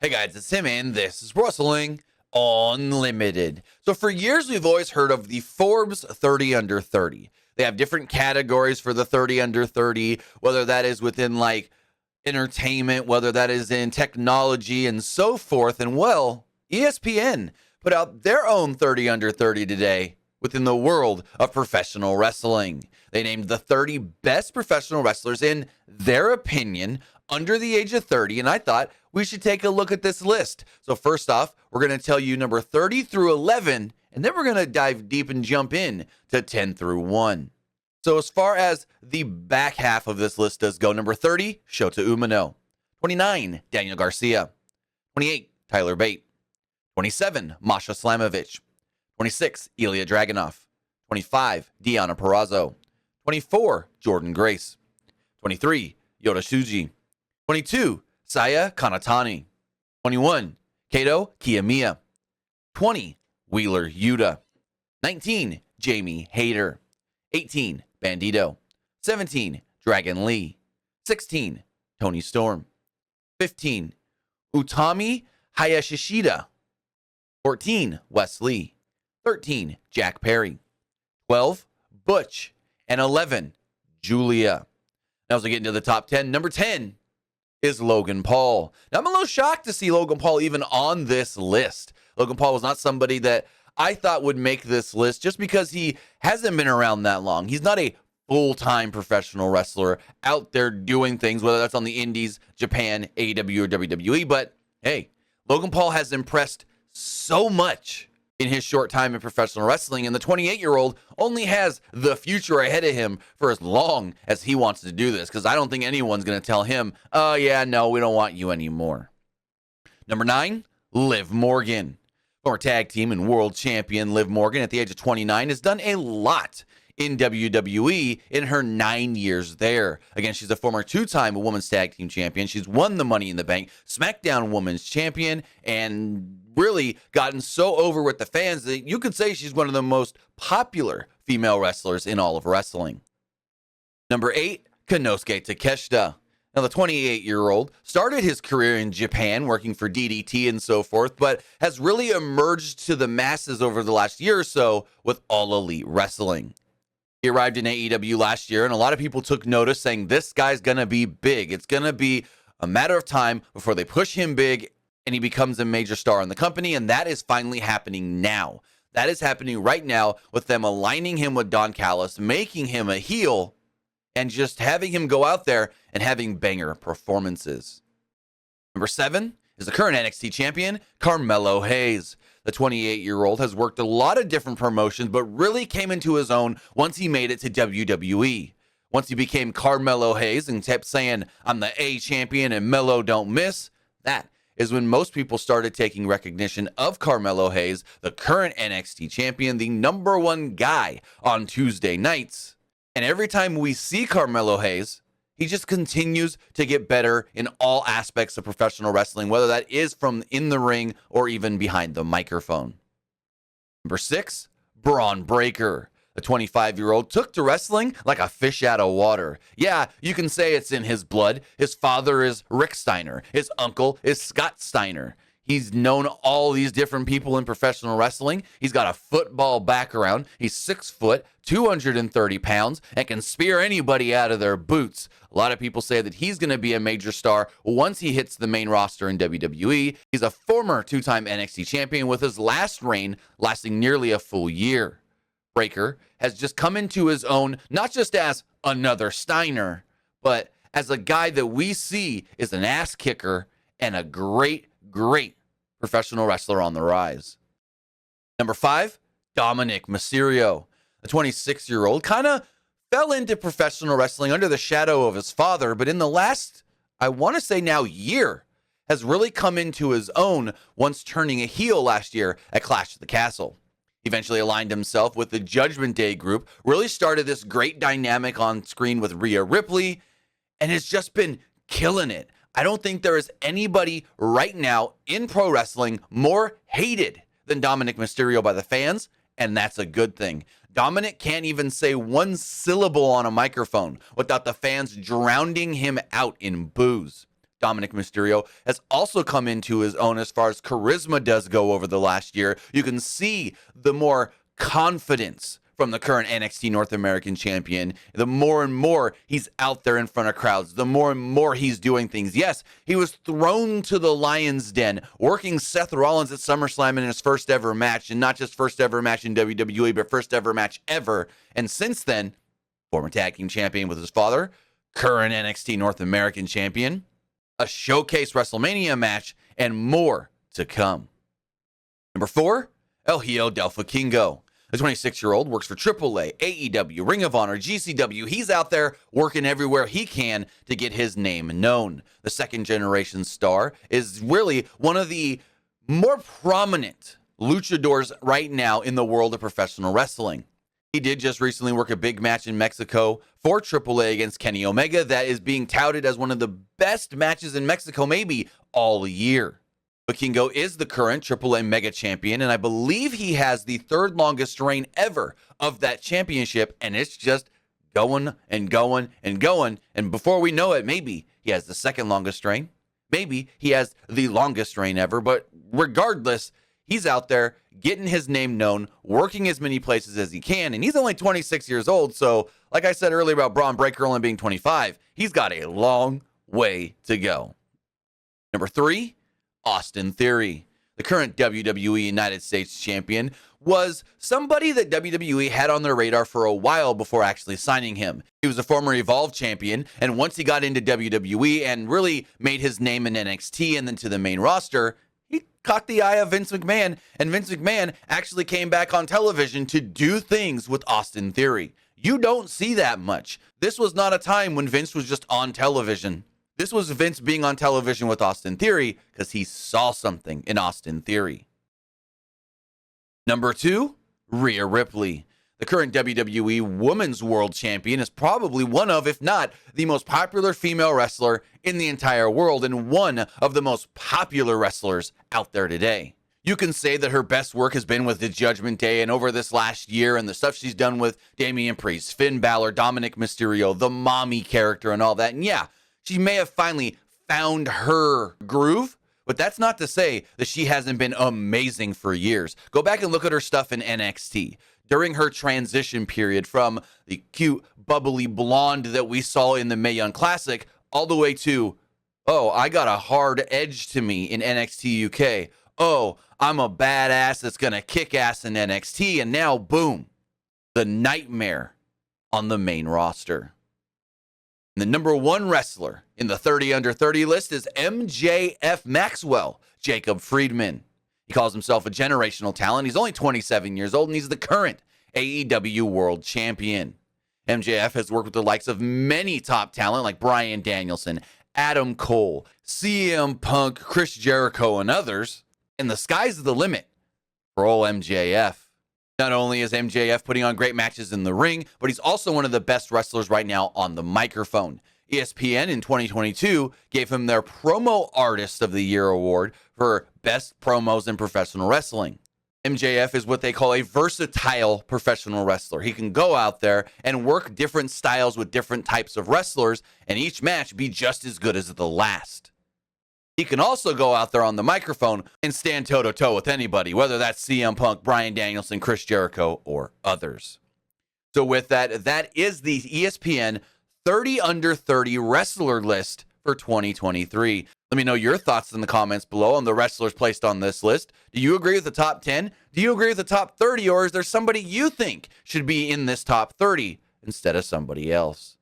Hey guys, it's Tim and this is Wrestling Unlimited. So for years we've always heard of the Forbes 30 under 30. They have different categories for the 30 under 30, whether that is within like entertainment, whether that is in technology and so forth. And well, ESPN put out their own 30 under 30 today within the world of professional wrestling. They named the 30 best professional wrestlers in their opinion under the age of 30, and I thought we should take a look at this list. So first off, we're going to tell you number 30 through 11, and then we're going to dive deep and jump in to 10 through 1. So as far as the back half of this list does go, number 30, Shota Umino. 29, Daniel Garcia. 28, Tyler Bate. 27, Masha Slamovich. 26, Ilya Dragunov. 25, Deonna Purrazzo. 24, Jordan Grace. 23, Yota Tsuji. 22, Saya Kanatani. 21, Kato Kiyomiya. 20, Wheeler Yuta. 19, Jamie Hayter. 18, Bandito. 17, Dragon Lee. 16, Tony Storm. 15, Utami Hayashishida. 14, Wes Lee. 13, Jack Perry. 12, Butch. And 11, Julia. Now as we get into the top 10, number 10 is Logan Paul. Now I'm a little shocked to see Logan Paul even on this list. Logan Paul was not somebody that I thought would make this list just because he hasn't been around that long. He's not a full-time professional wrestler out there doing things, whether that's on the indies, Japan, AEW, or WWE. But hey, Logan Paul has impressed so much in his short time in professional wrestling, and the 28-year-old only has the future ahead of him for as long as he wants to do this, because I don't think anyone's going to tell him, oh yeah, no, we don't want you anymore. Number 9, Liv Morgan. Former tag team and world champion Liv Morgan at the age of 29 has done a lot in WWE in her 9 years there. Again, she's a former 2-time women's tag team champion. She's won the Money in the Bank, SmackDown Women's Champion, and really gotten so over with the fans that you could say she's one of the most popular female wrestlers in all of wrestling. Number 8, Konosuke Takeshita. Now, the 28-year-old started his career in Japan working for DDT and so forth, but has really emerged to the masses over the last year or so with All Elite Wrestling. He arrived in AEW last year, and a lot of people took notice, saying this guy's going to be big. It's going to be a matter of time before they push him big and he becomes a major star in the company, and that is finally happening now. That is happening right now with them aligning him with Don Callis, making him a heel, and just having him go out there and having banger performances. Number 7 is the current NXT champion, Carmelo Hayes. The 28-year-old has worked a lot of different promotions, but really came into his own once he made it to WWE. Once he became Carmelo Hayes and kept saying, I'm the A champion and Melo don't miss, that is when most people started taking recognition of Carmelo Hayes, the current NXT champion, the number 1 guy on Tuesday nights. And every time we see Carmelo Hayes, he just continues to get better in all aspects of professional wrestling, whether that is from in the ring or even behind the microphone. Number 6, Braun Breaker. The 25-year-old took to wrestling like a fish out of water. Yeah, you can say it's in his blood. His father is Rick Steiner. His uncle is Scott Steiner. He's known all these different people in professional wrestling. He's got a football background. He's 6 foot, 230 pounds, and can spear anybody out of their boots. A lot of people say that he's going to be a major star once he hits the main roster in WWE. He's a former 2-time NXT champion with his last reign lasting nearly a full year. Breaker has just come into his own, not just as another Steiner, but as a guy that we see is an ass kicker and a great professional wrestler on the rise. Number 5, Dominic Mysterio. The 26-year-old kind of fell into professional wrestling under the shadow of his father, but in the last, I want to say now, year, has really come into his own once turning a heel last year at Clash at the Castle. He eventually aligned himself with the Judgment Day group, really started this great dynamic on screen with Rhea Ripley, and has just been killing it. I don't think there is anybody right now in pro wrestling more hated than Dominic Mysterio by the fans, and that's a good thing. Dominic can't even say one syllable on a microphone without the fans drowning him out in boos. Dominic Mysterio has also come into his own as far as charisma does go over the last year. You can see the more confidence from the current NXT North American champion. The more and more he's out there in front of crowds, the more and more he's doing things. Yes, he was thrown to the lion's den, working Seth Rollins at SummerSlam in his first ever match, and not just first ever match in WWE, but first ever match ever. And since then, former tag team champion with his father, current NXT North American champion, a showcase WrestleMania match, and more to come. Number 4, El Hijo del Vikingo. The 26-year-old works for AAA, AEW, Ring of Honor, GCW. He's out there working everywhere he can to get his name known. The second-generation star is really one of the more prominent luchadors right now in the world of professional wrestling. He did just recently work a big match in Mexico for AAA against Kenny Omega that is being touted as one of the best matches in Mexico maybe all year. Vikingo is the current AAA Mega Champion, and I believe he has the third longest reign ever of that championship, and it's just going and going and going, and before we know it, maybe he has the second longest reign. Maybe he has the longest reign ever, but regardless, he's out there getting his name known, working as many places as he can, and he's only 26 years old, so like I said earlier about Braun Breaker only being 25, he's got a long way to go. Number 3, Austin Theory. The current WWE United States champion was somebody that WWE had on their radar for a while before actually signing him. He was a former Evolve champion, and once he got into WWE and really made his name in NXT and then to the main roster, he caught the eye of Vince McMahon, and Vince McMahon actually came back on television to do things with Austin Theory. You don't see that much. This was not a time when Vince was just on television. This was Vince being on television with Austin Theory because he saw something in Austin Theory. Number 2, Rhea Ripley. The current WWE Women's World Champion is probably one of, if not, the most popular female wrestler in the entire world and one of the most popular wrestlers out there today. You can say that her best work has been with the Judgment Day and over this last year and the stuff she's done with Damian Priest, Finn Balor, Dominic Mysterio, the mommy character and all that. And yeah, she may have finally found her groove, but that's not to say that she hasn't been amazing for years. Go back and look at her stuff in NXT. During her transition period from the cute, bubbly blonde that we saw in the Mae Young Classic all the way to, oh, I got a hard edge to me in NXT UK. Oh, I'm a badass that's going to kick ass in NXT. And now, boom, the nightmare on the main roster. And the number 1 wrestler in the 30 under 30 list is MJF Maxwell, Jacob Friedman. He calls himself a generational talent. He's only 27 years old, and he's the current AEW World Champion. MJF has worked with the likes of many top talent like Bryan Danielson, Adam Cole, CM Punk, Chris Jericho, and others. And the sky's the limit for old MJF. Not only is MJF putting on great matches in the ring, but he's also one of the best wrestlers right now on the microphone. ESPN in 2022 gave him their Promo Artist of the Year award for best promos in professional wrestling. MJF is what they call a versatile professional wrestler. He can go out there and work different styles with different types of wrestlers, and each match be just as good as the last. He can also go out there on the microphone and stand toe-to-toe with anybody, whether that's CM Punk, Bryan Danielson, Chris Jericho, or others. So with that, that is the ESPN 30 under 30 wrestler list for 2023. Let me know your thoughts in the comments below on the wrestlers placed on this list. Do you agree with the top 10? Do you agree with the top 30? Or is there somebody you think should be in this top 30 instead of somebody else?